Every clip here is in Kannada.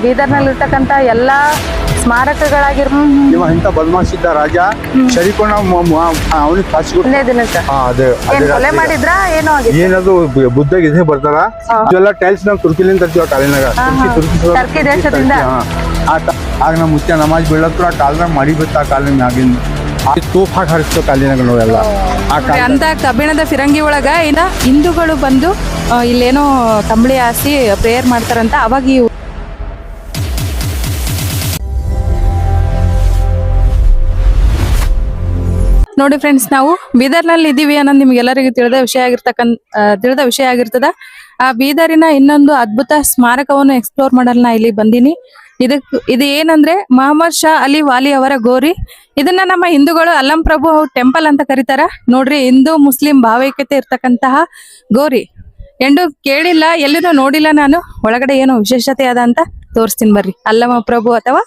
ಬೀದರ್ನಲ್ಲಿ ಇರ್ತಕ್ಕಂತ ಎಲ್ಲಾ ಸ್ಮಾರಕಗಳಾಗಿರ್ಬೋದು ಇವ ಇಂತ ಬದಮಾಶಿದ್ದ ರಾಜ ಶರೀಫನ ಅವನಿಗೆ ಫಾಸಿ ದಿನಕ್ಕೆ ಅದೇ ಕೊಲೆ ಮಾಡಿದ್ರ ಏನೋ ಆಗಿತ್ತು ಏನದು ಬುದ್ಧ ಇದೇ ಬರ್ತಾರ ಇವೆಲ್ಲ ಟೈಲ್ಸ್ ನಾವು ತುರ್ಕಿಲಿಂದ ತರ್ತೀವ ಕಾಲಿನಾಗ ಟರ್ಕಿ ದೇಶದಿಂದ ಆಗ ನಮ್ಮ ಮುತ್ಯ ನಮಾಜ್ ಬೀಳತ್ರ ಆ ಕಾಲದಾಗ ಮಾಡಿ ಬಿತ್ತ ಆ ಕಾಲಿನ ಮ್ಯಾಗಿಂದ ತೂಫ್ ಹಾಕಿ ಹರಿಸ್ತೇವೆ ಕಾಲಿನಾಗ ನಾವೆಲ್ಲ ಅಂತ ಕಬ್ಬಿಣದ ಫಿರಂಗಿ ಒಳಗ ಇನ್ನ ಹಿಂದೂಗಳು ಬಂದು ಇಲ್ಲೇನೋ ಕಂಬಳಿ ಹಾಸಿ ಪ್ರೇಯರ್ ಮಾಡ್ತಾರಂತ ಅವಾಗ ನೋಡಿ ಫ್ರೆಂಡ್ಸ್, ನಾವು ಬೀದರ್ನಲ್ಲಿ ಇದ್ದೀವಿ ಅನ್ನೋದು ನಿಮ್ಗೆಲ್ಲರಿಗೂ ತಿಳಿದ ವಿಷಯ ಆಗಿರ್ತದ. ಆ ಬೀದರಿನ ಇನ್ನೊಂದು ಅದ್ಭುತ ಸ್ಮಾರಕವನ್ನು ಎಕ್ಸ್ಪ್ಲೋರ್ ಮಾಡಲು ನಾ ಇಲ್ಲಿ ಬಂದೀನಿ. ಇದು ಏನಂದ್ರೆ ಮಹಮ್ಮದ್ ಶಾ ಅಲಿ ವಾಲಿ ಅವರ ಗೋರಿ. ಇದನ್ನ ನಮ್ಮ ಹಿಂದೂಗಳು ಅಲ್ಲಂ ಪ್ರಭು ಟೆಂಪಲ್ ಅಂತ ಕರೀತಾರ. ನೋಡ್ರಿ, ಹಿಂದೂ ಮುಸ್ಲಿಂ ಭಾವೈಕ್ಯತೆ ಇರ್ತಕ್ಕಂತಹ ಗೋರಿ. ಎಂಡು ಕೇಳಿಲ್ಲ, ಎಲ್ಲಿನೂ ನೋಡಿಲ್ಲ ನಾನು. ಒಳಗಡೆ ಏನೋ ವಿಶೇಷತೆ ಅದ ಅಂತ ತೋರಿಸ್ತೀನಿ ಬರ್ರಿ. ಅಲ್ಲಮ ಪ್ರಭು ಅಥವಾ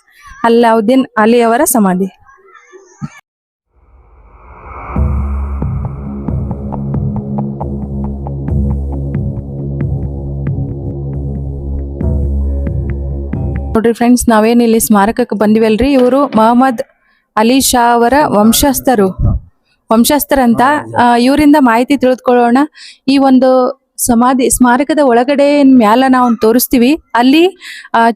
ಅಲ್ಲಾವುದ್ದೀನ್ ಅಲಿ ಅವರ ಸಮಾಧಿ. ನೋಡ್ರಿ ಫ್ರೆಂಡ್ಸ್, ನಾವೇನ್ ಇಲ್ಲಿ ಸ್ಮಾರಕಕ್ಕೆ ಬಂದಿವಲ್ರಿ, ಇವರು ಮೊಹಮ್ಮದ್ ಅಲಿ ಶಾ ಅವರ ವಂಶಸ್ಥರಂತ. ಇವರಿಂದ ಮಾಹಿತಿ ತಿಳಿದುಕೊಳ್ಳೋಣ. ಈ ಒಂದು ಸ್ಮಾರಕದ ಒಳಗಡೆ ಮ್ಯಾಲ ನಾವು ತೋರಿಸ್ತೀವಿ. ಅಲ್ಲಿ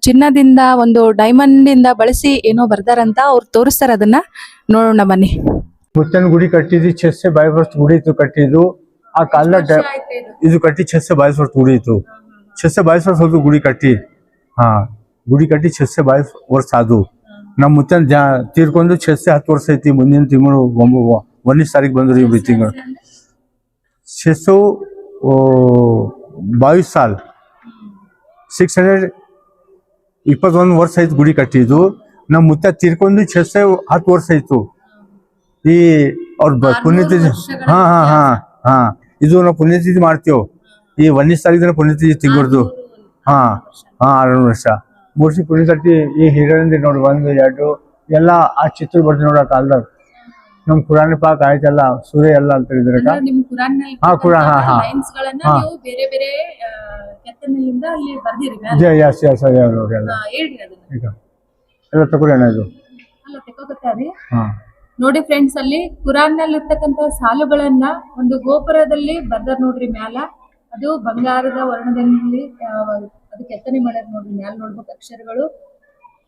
ಚಿನ್ನದಿಂದ ಒಂದು ಡೈಮಂಡ್ ಇಂದ ಬಳಸಿ ಏನೋ ಬರ್ದಾರಂತ ಅವ್ರು ತೋರಿಸ್ತಾರ. ಅದನ್ನ ನೋಡೋಣ ಬನ್ನಿ. ಮುತ್ತನ ಗುಡಿ ಕಟ್ಟಿದ್ದು 622 ವರ್ಷ ಗುಡಿ ಇತ್ತು ಕಟ್ಟಿದ್ದು. ಆ ಕಾಲದ ಇದು ಕಟ್ಟಿ 622 ವರ್ಷ ಗುಡಿ ಇತ್ತು. 622 ವರ್ಷ ಹೋದ್ರು ಗುಡಿ ಕಟ್ಟಿ. ಗುಡಿ ಕಟ್ಟಿ 622 ವರ್ಷ ಆದು. ನಮ್ಮ ಮುತ್ತನ ತೀರ್ಕೊಂಡು 610 ವರ್ಷ ಐತಿ. ಮುಂದಿನ ತಿಂಗಳು 1ನೇ ತಾರೀಕು ಬಂದ್ರು ಈ ತಿಂಗಳು. 622 ಸಾಲ 621 ವರ್ಷ ಐತಿ ಗುಡಿ ಕಟ್ಟಿದ್ದು. ನಮ್ಮ ಮುತ್ತ ತೀರ್ಕೊಂಡು 610 ವರ್ಷ ಆಯ್ತು. ಈ ಅವ್ರ ಪುಣ್ಯತಿಥಿ ಇದು ನಾವು ಪುಣ್ಯತಿಥಿ ಮಾಡ್ತೇವೆ. ಈ 1ನೇ ತಾರೀಕು ಪುಣ್ಯತಿಥಿ ತಿಂಗಳದು. 6 ವರ್ಷ ಮೂರ್ಸಿ ಪುಣ್ಯತಿಥಿ. ಈ ಹೀರೋಯಿಂದ ನೋಡಿ 1 2 ಎಲ್ಲ ಆ ಚಿತ್ರ ಬರ್ತೀವಿ ನೋಡ. ಕಾಲದಾಗ ನಮ್ ಕುರಾನ್ ಪಾಕ್ ಆಯ್ತಲ್ಲ, ಸೂರ್ಯ ಎಲ್ಲ ಅಂತ ಹೇಳಿದ್ರೆ ಎಲ್ಲ ತಗೊಳ್ಳೋಣ. ಇದು ನೋಡಿ ಫ್ರೆಂಡ್ಸ್, ಅಲ್ಲಿ ಕುರಾನ್ ನಲ್ಲಿ ಇರ್ತಕ್ಕಂತ ಸಾಲುಗಳನ್ನ ಒಂದು ಗೋಪುರದಲ್ಲಿ ಬರ್ದಾರ ನೋಡ್ರಿ. ಮ್ಯಾಲ ಅದು ಬಂಗಾರದ ವರ್ಣದಲ್ಲಿ ಅದು ಕೆತ್ತನೆ ಮಾಡ್ಯಾರ ನೋಡ್ರಿ. ಮ್ಯಾಲ ನೋಡ್ಬೇಕು ಅಕ್ಷರಗಳು.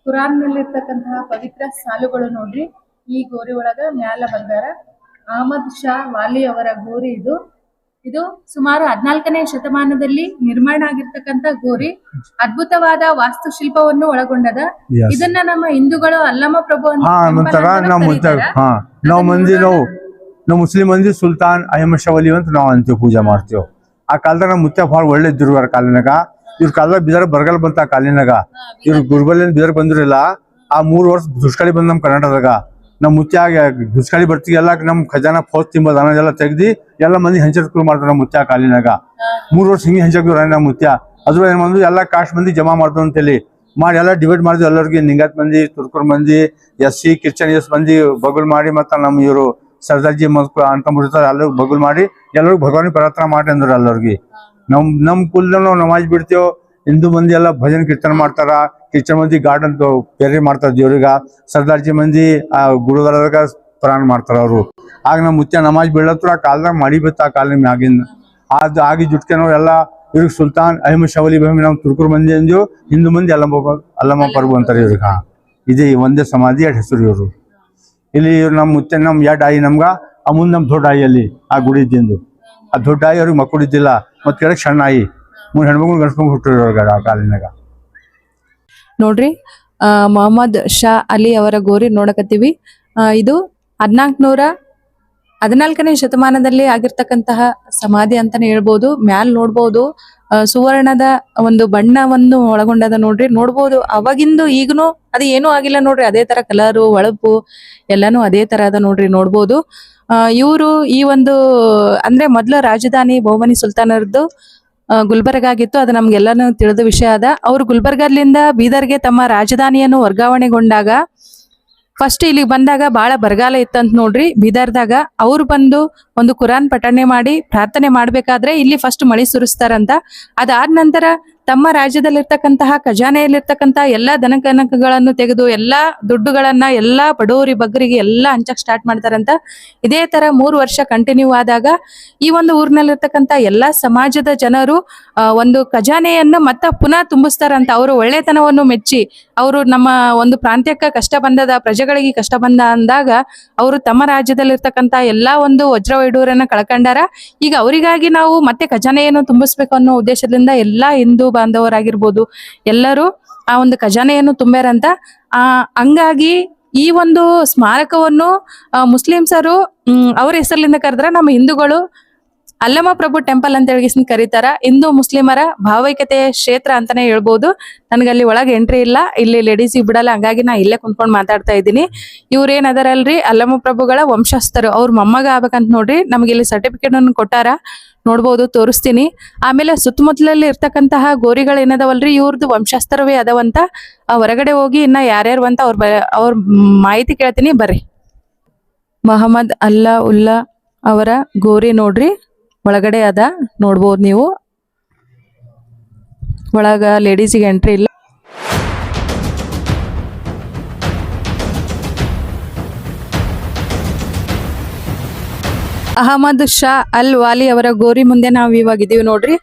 ಕುರಾನ್ ನಲ್ಲಿ ಇರ್ತಕ್ಕಂತಹ ಪವಿತ್ರ ಸಾಲುಗಳು ನೋಡ್ರಿ. ಈ ಗೋರಿ ಒಳಗ ಮ್ಯಾಲ ಬರ್ದಾರ ಅಹಮದ್ ಶಾ ವಾಲಿ ಅವರ ಗೋರಿ. ಇದು ಸುಮಾರು 14ನೇ ಶತಮಾನದಲ್ಲಿ ನಿರ್ಮಾಣ ಆಗಿರ್ತಕ್ಕಂತ ಗೋರಿ. ಅದ್ಭುತವಾದ ವಾಸ್ತುಶಿಲ್ಪವನ್ನು ಒಳಗೊಂಡದ. ಇದನ್ನ ನಮ್ಮ ಹಿಂದೂಗಳು ಅಲ್ಲಮ ಪ್ರಭು ನಾವು ಮುಸ್ಲಿಂ ಮಂದಿ ಸುಲ್ತಾನ್ ಅಹಮದ್ ಶಾ ವಲಿ ಅಂತ ನಾವು ಅಂತೀವಿ, ಪೂಜೆ ಮಾಡ್ತೇವೆ. ಆ ಕಾಲದಾಗ ನಮ್ಮ ಮುತ್ಯ ಭಾಳ ಒಳ್ಳೆ ಇದ್ರು. ಆ ಕಾಲಿನಾಗ ಇವ್ರ ಕಾಲದಾಗ ಬೀದರ್ ಬರಗಾಲ ಬಂತ. ಆ ಕಾಲಿನಾಗ ಇವ್ರು ಗುಲ್ಬರ್ಲಿಂದ ಬೀದರ್ ಬಂದ್ರಿಲ್ಲ. ಆ 3 ವರ್ಷ ದುಷ್ಕಾಳಿ ಬಂದ್ ನಮ್ ಕರ್ನಾಟಕದಾಗ. ನಮ್ ಮುತ್ಯ ದುಷ್ಕಾಳಿ ಬರ್ತೀವಿ ಎಲ್ಲ ನಮ್ ಖಜಾನ ಫೌಜ್ ತಿಂಬ ಎಲ್ಲ ತೆಗ್ದಿ ಎಲ್ಲ ಮಂದಿ ಹಂಚರ್ಕರು ಮಾಡ್ತಾರ. ನಮ್ಮ ಮುತ್ಯ ಕಾಲಿನಾಗ 3 ವರ್ಷ ಹಿಂಗೆ ಹಂಚಕ್ರು ನಮ್ಮ ಮುತ್ಯ. ಅದ್ರ ಏನ್ ಬಂದು ಎಲ್ಲ ಕಾಸ್ಟ್ ಮಂದಿ ಜಮಾ ಮಾಡ್ತಾವ ಅಂತೇಳಿ ಮಾಡಿ ಎಲ್ಲ ಡಿವೈಡ್ ಮಾಡಿದ್ವಿ. ಎಲ್ಲರಿಗೆ ನಿಂಗತ್ ಮಂದಿ, ತುರ್ಕರ್ ಮಂದಿ, SC ಕ್ರಿಶ್ಚಿಯನ್ ಮಂದಿ ಬಗುಲ್ ಮಾಡಿ ಮತ್ತ ನಮ್ ಇವರು ಸರ್ದಾರ್ಜಿ ಅಂತ ಮುಡ್ತಾರೆ. ಎಲ್ಲರಿಗೂ ಬಗುಲ್ ಮಾಡಿ ಎಲ್ಲರಿಗೂ ಭಗವಾನ್ ಪ್ರಾರ್ಥನಾ ಮಾಡಿ ಅಂದ್ರು. ಎಲ್ಲರಿಗೆ ನಮ್ ಕುಲ್ದ ನಾವು ನಮಾಜ್ ಬಿಡ್ತೇವೆ. ಹಿಂದೂ ಮಂದಿ ಎಲ್ಲ ಭಜನ್ ಕೀರ್ತನ ಮಾಡ್ತಾರ. ಕ್ರಿಶ್ಚಿಯನ್ ಮಂದಿ ಗಾರ್ಡನ್ ಬೇರೆ ಮಾಡ್ತಾರ ದೇವ್ರಿಗ. ಸರ್ದಾರ್ಜಿ ಮಂದಿ ಆ ಗುರುದ್ವಾರದಾಗ ಪ್ರಾಣ ಮಾಡ್ತಾರ ಅವರು. ಆಗ ನಮ್ಮ ಮುತ್ಯ ನಮಾಜ್ ಬೀಳತ್ರ ಆ ಕಾಲದಾಗ ಮಾಡಿ ಬಿತ್ತ. ಆ ಕಾಲ ಮ್ಯಾಗಿನ ಅದು ಆಗಿ ಜುಟ್ಕೆ ನಾವು ಎಲ್ಲ ಇವ್ರಿಗೆ ಸುಲ್ತಾನ್ ಅಹಮದ್ ಶಾ ವಲಿ ಬಹಮಿ ನಾವು ತುರ್ಕರ್ ಮಂದಿ ಅಂದ್ವು. ಹಿಂದೂ ಮಂದಿ ಅಲ್ಲಮ ಪ್ರಭು ಅಂತಾರೆ ಇವ್ರಿಗೆ. ಇದೇ ಒಂದೇ ಸಮಾಧಿ ಎರಡು ಹೆಸರು ಇವರು. ಇಲ್ಲಿ ನಮ್ಮ ಮುತ್ಯ ನಮ್ ಎರಡು ಆಯಿ ನಮ್ಗ. ಆ ಮುಂದೆ ನಮ್ ದೊಡ್ಡ ಆಯಿ ಅಲ್ಲಿ ಆ ಗುಡಿ ಇದ್ದಿಂದು. ಆ ದೊಡ್ಡ ಆಯಿ ಅವ್ರಿಗೆ ಮಕ್ಕಳು ಇದ್ದಿಲ್ಲ. ಮತ್ತೆ ಕೆಳಗೆ ಸಣ್ಣ ಆಯಿ 3 ಹೆಣ್ಮಕ್ಳು ಗಂಡ್ಸ್ಕೊಂಡ್ ಹುಟ್ಟಿರೋರ್ಗ ಆ ಕಾಲಿನಾಗ. ನೋಡ್ರಿ, ಮೊಹಮ್ಮದ್ ಶಾ ಅಲಿ ಅವರ ಗೋರಿ ನೋಡಕತ್ತೀವಿ. ಇದು 14ನೇ ಶತಮಾನದಲ್ಲಿ ಆಗಿರ್ತಕ್ಕಂತಹ ಸಮಾಧಿ ಅಂತಾನೆ ಹೇಳ್ಬೋದು. ಮ್ಯಾಲ್ ನೋಡ್ಬೋದು ಸುವರ್ಣದ ಒಂದು ಬಣ್ಣವನ್ನು ಒಳಗೊಂಡದ ನೋಡ್ರಿ. ನೋಡ್ಬೋದು ಅವಾಗಿಂದು ಈಗನು ಅದು ಏನೂ ಆಗಿಲ್ಲ ನೋಡ್ರಿ. ಅದೇ ತರ ಕಲರು, ಹೊಳಪು ಎಲ್ಲಾನು ಅದೇ ತರ ಅದ ನೋಡ್ರಿ. ನೋಡ್ಬೋದು ಇವರು ಈ ಒಂದು ಅಂದ್ರೆ ಮೊದಲ ರಾಜಧಾನಿ ಬಹುಮನಿ ಸುಲ್ತಾನರದ್ದು ಗುಲ್ಬರ್ಗ ಆಗಿತ್ತು. ಅದು ನಮ್ಗೆಲ್ಲಾನು ತಿಳಿದ ವಿಷಯ ಅದ. ಅವರು ಗುಲ್ಬರ್ಗದಿಂದ ಬೀದರ್ಗೆ ತಮ್ಮ ರಾಜಧಾನಿಯನ್ನು ವರ್ಗಾವಣೆಗೊಂಡಾಗ ಫಸ್ಟ್ ಇಲ್ಲಿಗೆ ಬಂದಾಗ ಬಹಳ ಬರಗಾಲ ಇತ್ತಂತ ನೋಡ್ರಿ ಬೀದರ್ದಾಗ. ಅವ್ರು ಬಂದು ಒಂದು ಕುರಾನ್ ಪಠಣೆ ಮಾಡಿ ಪ್ರಾರ್ಥನೆ ಮಾಡ್ಬೇಕಾದ್ರೆ ಇಲ್ಲಿ ಫಸ್ಟ್ ಮಳಿ ಸುರಿಸ್ತಾರಂತ. ಅದಾದ ನಂತರ ತಮ್ಮ ರಾಜ್ಯದಲ್ಲಿರ್ತಕ್ಕಂತಹ ಖಜಾನೆಯಲ್ಲಿರ್ತಕ್ಕಂತಹ ಎಲ್ಲಾ ದನಕನಕಗಳನ್ನು ತೆಗೆದು ಎಲ್ಲಾ ದುಡ್ಡುಗಳನ್ನ ಎಲ್ಲಾ ಬಡವರಿ ಬಗ್ಗರಿಗೆ ಎಲ್ಲಾ ಹಂಚಕ್ ಸ್ಟಾರ್ಟ್ ಮಾಡ್ತಾರಂತ. ಇದೇ ತರ 3 ವರ್ಷ ಕಂಟಿನ್ಯೂ ಆದಾಗ ಈ ಒಂದು ಊರಿನಲ್ಲಿರ್ತಕ್ಕಂತ ಎಲ್ಲಾ ಸಮಾಜದ ಜನರು ಒಂದು ಖಜಾನೆಯನ್ನ ಮತ್ತೆ ಪುನಃ ತುಂಬಿಸ್ತಾರಂತ. ಅವರು ಒಳ್ಳೆತನವನ್ನು ಮೆಚ್ಚಿ ಅವರು ನಮ್ಮ ಒಂದು ಪ್ರಾಂತ್ಯಕ್ಕೆ ಕಷ್ಟ ಬಂದದ, ಪ್ರಜೆಗಳಿಗೆ ಕಷ್ಟ ಬಂದ ಅಂದಾಗ ಅವರು ತಮ್ಮ ರಾಜ್ಯದಲ್ಲಿರ್ತಕ್ಕಂತ ಎಲ್ಲಾ ಒಂದು ವಜ್ರ ವೈಡೂರ್ಯನ ಕಳ್ಕೊಂಡಾರ. ಈಗ ಅವರಿಗಾಗಿ ನಾವು ಮತ್ತೆ ಖಜಾನೆಯನ್ನು ತುಂಬಿಸ್ಬೇಕು ಅನ್ನೋ ಉದ್ದೇಶದಿಂದ ಎಲ್ಲಾ ಹಿಂದೂ ಬಾಂಧವರಾಗಿರ್ಬೋದು ಎಲ್ಲರೂ ಆ ಒಂದು ಖಜಾನೆಯನ್ನು ತುಂಬ್ಯಾರಂತ. ಹಂಗಾಗಿ ಈ ಒಂದು ಸ್ಮಾರಕವನ್ನು ಮುಸ್ಲಿಮ್ಸರು ಅವ್ರ ಹೆಸರಿನಿಂದ ಕರೆದ್ರ, ನಮ್ಮ ಹಿಂದೂಗಳು ಅಲ್ಲಮ ಪ್ರಭು ಟೆಂಪಲ್ ಅಂತ ಹೇಳಿ ಕರೀತಾರ. ಹಿಂದೂ ಮುಸ್ಲಿಮರ ಭಾವೈಕ್ಯತೆಯ ಕ್ಷೇತ್ರ ಅಂತಾನೆ ಹೇಳ್ಬೋದು. ನನಗಲ್ಲಿ ಒಳಗೆ ಎಂಟ್ರಿ ಇಲ್ಲ, ಇಲ್ಲಿ ಲೇಡೀಸ್ ಬಿಡಲ್ಲ, ಹಂಗಾಗಿ ನಾ ಇಲ್ಲೇ ಕುಂತ್ಕೊಂಡು ಮಾತಾಡ್ತಾ ಇದ್ದೀನಿ. ಇವ್ರೇನ್ ಅದರಲ್ರಿ ಅಲ್ಲಮ ಪ್ರಭುಗಳ ವಂಶಸ್ಥರು, ಅವ್ರ ಮೊಮ್ಮಗ ಆಗ್ಬೇಕಂತ ನೋಡ್ರಿ. ನಮ್ಗೆ ಇಲ್ಲಿ ಸರ್ಟಿಫಿಕೇಟ್ ಅನ್ನು ಕೊಟ್ಟಾರ, ನೋಡ್ಬೋದು, ತೋರಿಸ್ತೀನಿ. ಆಮೇಲೆ ಸುತ್ತಮುತ್ತಲಲ್ಲಿ ಇರ್ತಕ್ಕಂತಹ ಗೋರಿಗಳು ಏನದವಲ್ರಿ ಇವ್ರದ್ದು ವಂಶಸ್ಥರವೇ ಅದಾವಂತ. ಹೊರಗಡೆ ಹೋಗಿ ಇನ್ನ ಯಾರ್ಯಾರು ಅಂತ ಅವ್ರ ಮಾಹಿತಿ ಕೇಳ್ತೀನಿ ಬರ್ರಿ. ಮೊಹಮ್ಮದ್ ಉಲ್ಲಾ ಅವರ ಗೋರಿ ನೋಡ್ರಿ, ಒಳಗಡೆ ಅದ, ನೋಡ್ಬೋದು ನೀವು. ಒಳಗ ಲೇಡೀಸಿಗೆ ಎಂಟ್ರಿ ಇಲ್ಲ. ಅಹಮದ್ ಶಾ ಅಲ್ ವಾಲಿ ಅವರ ಗೋರಿ ಮುಂದೆ ನಾವು ಇವಾಗ ಇದೀವಿ ನೋಡ್ರಿ.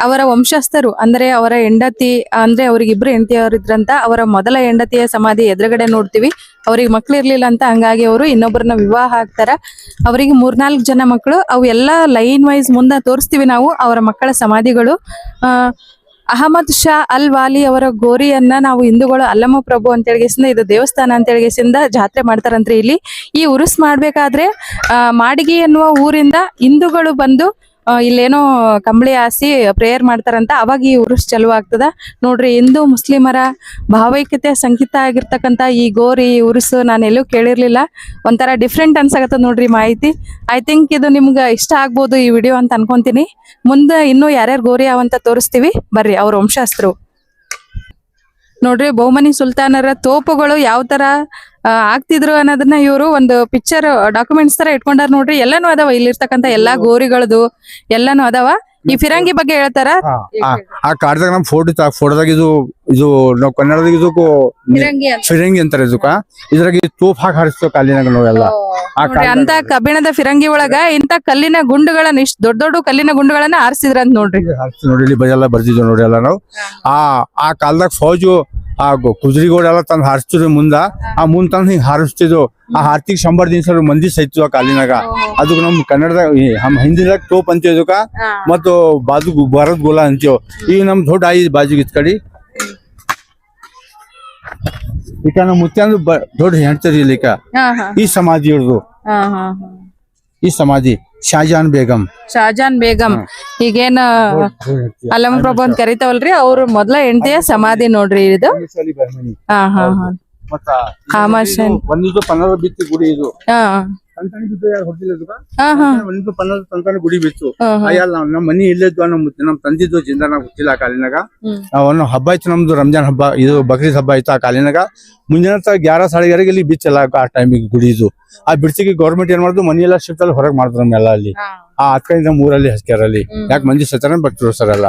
ಅವರ ವಂಶಸ್ಥರು ಅಂದ್ರೆ ಅವರ ಹೆಂಡತಿ, ಅಂದ್ರೆ ಅವ್ರಿಗಿಬ್ರು ಹೆಂಡತಿಯವರಿದ್ರಂತ. ಅವರ ಮೊದಲ ಹೆಂಡತಿಯ ಸಮಾಧಿ ಎದುರುಗಡೆ ನೋಡ್ತೀವಿ. ಅವ್ರಿಗೆ ಮಕ್ಳು ಇರ್ಲಿಲ್ಲ ಅಂತ, ಹಂಗಾಗಿ ಅವರು ಇನ್ನೊಬ್ಬರನ್ನ ವಿವಾಹ ಆಗ್ತಾರ. ಅವರಿಗೆ 3-4 ಜನ ಮಕ್ಕಳು. ಅವು ಎಲ್ಲಾ ಲೈನ್ ವೈಸ್ ಮುಂದೆ ತೋರಿಸ್ತೀವಿ ನಾವು ಅವರ ಮಕ್ಕಳ ಸಮಾಧಿಗಳು. ಅಹಮದ್ ಶಾ ಅಲ್ ವಾಲಿ ಅವರ ಗೋರಿಯನ್ನ ನಾವು ಹಿಂದೂಗಳು ಅಲ್ಲಮ ಪ್ರಭು ಅಂತ ಹೇಳಿಸಿಂದ ಇದು ದೇವಸ್ಥಾನ ಅಂತ ಹೇಳಿಸಿಂದ ಜಾತ್ರೆ ಮಾಡ್ತಾರಂತ್ರಿ. ಇಲ್ಲಿ ಈ ಉರುಸ್ ಮಾಡ್ಬೇಕಾದ್ರೆ ಮಾಡಿಗಿ ಎನ್ನುವ ಊರಿಂದ ಹಿಂದೂಗಳು ಬಂದು ಇಲ್ಲೇನೋ ಕಂಬಳಿ ಹಾಸಿ ಪ್ರೇಯರ್ ಮಾಡ್ತಾರಂತ. ಅವಾಗ ಈ ಉರುಸ್ ಚಲೋ ಆಗ್ತದ ನೋಡ್ರಿ. ಹಿಂದೂ ಮುಸ್ಲಿಮರ ಭಾವೈಕ್ಯತೆ ಸಂಕೇತ ಆಗಿರ್ತಕ್ಕಂತ ಈ ಗೋರಿ ಉರುಸು ನಾನು ಎಲ್ಲೂ ಕೇಳಿರ್ಲಿಲ್ಲ. ಒಂಥರ ಡಿಫ್ರೆಂಟ್ ಅನ್ಸಾಕತ್ತದ ನೋಡ್ರಿ ಮಾಹಿತಿ. ಐ ಥಿಂಕ್ ಇದು ನಿಮ್ಗೆ ಇಷ್ಟ ಆಗ್ಬೋದು ಈ ವಿಡಿಯೋ ಅಂತ ಅನ್ಕೊಂತೀನಿ. ಮುಂದೆ ಇನ್ನೂ ಯಾರ್ಯಾರು ಗೋರಿ ಅವಂತ ತೋರಿಸ್ತೀವಿ ಬರ್ರಿ. ಅವ್ರ ವಂಶಸ್ಥರು ನೋಡ್ರಿ, ಬಹುಮನಿ ಸುಲ್ತಾನರ ತೋಪುಗಳು ಯಾವ ತರ ಆಗ್ತಿದ್ರು ಅನ್ನೋದನ್ನ ಇವರು ಒಂದು ಪಿಕ್ಚರ್ ಡಾಕ್ಯುಮೆಂಟ್ಸ್ ತರ ಇಟ್ಕೊಂಡಾರ ನೋಡ್ರಿ. ಎಲ್ಲಾನು ಅದಾವ, ಇಲ್ಲಿರ್ತಕ್ಕಂತ ಎಲ್ಲಾ ಗೋರಿಗಳದು ಎಲ್ಲಾನು ಅದಾವ. ಈ ಫಿರಂಗಿ ಬಗ್ಗೆ ಹೇಳ್ತಾರ. ಆ ಕಾರ್ಡ್ದಾಗ ನಮ್ ಫೋಟೋದಾಗ ಇದು ನಾವ್ ಕನ್ನಡದಾಗ ಇದಕ್ಕೂ ಫಿರಂಗಿ ಅಂತಾರ. ಇದಕ್ಕ ಇದ್ರಾಗ ತೋಪ್ ಹಾಕಿ ಹಾರಿಸ್ತೇವೆ ಕಾಲಿನಾಗ ನಾವೆಲ್ಲ. ಅಂತ ಕಬ್ಬಿಣದ ಫಿರಂಗಿ ಒಳಗ ಇಂತ ಕಲ್ಲಿನ ಗುಂಡುಗಳನ್ನ, ಇಷ್ಟ ದೊಡ್ಡ ದೊಡ್ಡ ಕಲ್ಲಿನ ಗುಂಡುಗಳನ್ನ ಹಾರಿಸಿದ್ರಂತ ನೋಡ್ರಿ. ನೋಡಿ ಇಲ್ಲಿ ಎಲ್ಲ ಬರ್ತಿದ್ವಿ ನೋಡಿ ಎಲ್ಲ ನಾವು. ಆ ಕಾಲದಾಗ ಫೌಜು ಆ ಕುದುರೆಗಳೆಲ್ಲ ತಂದ್ ಹಾರಿಸ್ತಿದ್ವಿ ಮುಂದ. ಆ ಮುಂದ್ ತಂದ್ ಹಿಂಗ್ ಹಾರಿಸ್ತಿದ್ವು. ಆ ಆರ್ತಿಗೆ 100 ದಿವಸ ಮಂದಿ ಸೈತಿದ್ವು ಆ ಕಾಲಿನಾಗ. ಅದಕ್ ನಮ್ ಕನ್ನಡದಾಗ ಹಿಂದಿದಾಗ ತೋಪ್ ಅಂತೀವಿ ಅದಕ್ಕ, ಮತ್ತು ಬಾಜು ಭಾರತ್ ಗೋಲಾ ಅಂತೀವ್. ಈಗ ನಮ್ ದೊಡ್ಡ ಆಯಿ ಬಾಜಿಗೆ ಇತ್ ಕಡಿ ಈಗ ನಮ್ ಮುತ್ಯಾಂದು ದೊಡ್ಡ ಹೆಣ್ತರಿ ಇಲ್ಲಿಕ. ಈ ಸಮಾಧಿ ಇವ್ರದು, ಈ ಸಮಾಧಿ ಶಾಜಾನ್ ಬೇಗಂ ಈಗೇನ ಅಲ್ಲಮ ಪ್ರಭು ಅಂತ ಕರಿತಾವಲ್ರಿ, ಅವ್ರ ಮೊದ್ಲ ಹೆಂಡತಿಯ ಸಮಾಧಿ ನೋಡ್ರಿ ಇದು. ಗುಡಿ ಇದು ಗುಡಿ ಬಿತ್ತು. ನಮ್ ಮನಿ ಇಲ್ಲಿದ್ವ, ನಮ್ ತಂದಿದ್ದು ಜಿಂದ ನಾವ್ ಗೊತ್ತಿಲ್ಲ ಆ ಕಾಲಿನಾಗ. ಅವನು ಹಬ್ಬ ಆಯ್ತು ನಮ್ದು, ರಂಜಾನ್ ಹಬ್ಬ, ಇದು ಬಕ್ರೀದ್ ಹಬ್ಬ ಆಯ್ತು ಆ ಕಾಲಿನಾಗ. ಮುಂಜಾನೆ 11-11:30 ಇಲ್ಲಿ ಬಿಚ್ಚಲ್ಲ ಆ ಟೈಮಿಗೆ ಗುಡಿ ಇದು. ಆ ಬಿಡ್ಸಿಗೆ ಗೌರ್ಮೆಂಟ್ ಏನ್ ಮಾಡುದು, ಮನಿ ಎಲ್ಲ ಶಿಫ್ಟ್ ಅಲ್ಲಿ ಹೊರಗೆ ಮಾಡಿದ್ರು ನಮ್ಮೆಲ್ಲ ಅಲ್ಲಿ. ಆ ಹತ್ಕಂಡ್ ನಮ್ ಊರಲ್ಲಿ ಹಸ್ಕ್ಯಾರಲ್ಲಿ ಯಾಕೆ ಮಂದಿ ಸತ್ತಾರ ಬರ್ತಿರೋ ಸರ್ ಎಲ್ಲ.